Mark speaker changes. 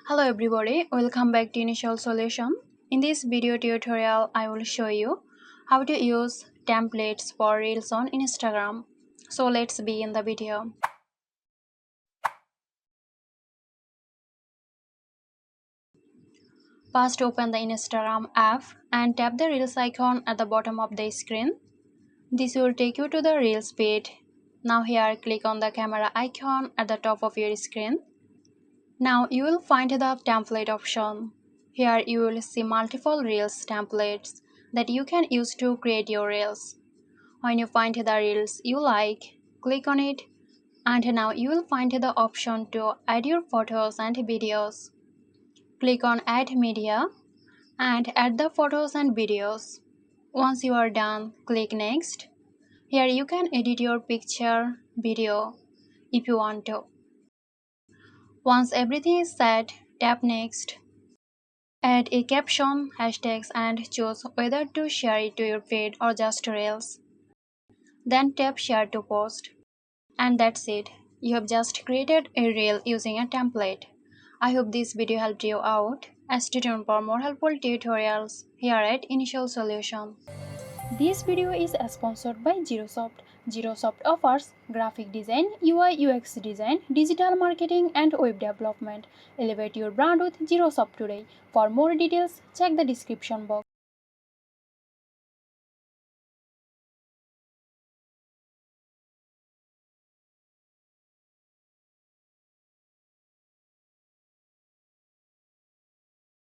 Speaker 1: Hello everybody, welcome back to Initial Solution. In this video tutorial, I will show you how to use templates for Reels on Instagram. So let's begin the video. First open the Instagram app and tap the Reels icon at the bottom of the screen. This will take you to the Reels page. Now here click on the camera icon at the top of your screen. Now you will find the template option. Here you will see multiple Reels templates that you can use to create your Reels. When you find the Reels you like, click on it, and now you will find the option to add your photos and videos. Click on Add Media and add the photos and videos. Once you are done, click Next. Here you can edit your picture, video if you want to. Once everything is set, tap Next. Add a caption, hashtags and choose whether to share it to your feed or just Reels. Then tap Share to Post. And that's it. You have just created a Reel using a template. I hope this video helped you out. Stay tuned for more helpful tutorials here at Initial Solution.
Speaker 2: This video is sponsored by Zerosoft. Zerosoft offers graphic design, UI UX design, digital marketing and web development. Elevate your brand with Zerosoft today. For more details, check the description box.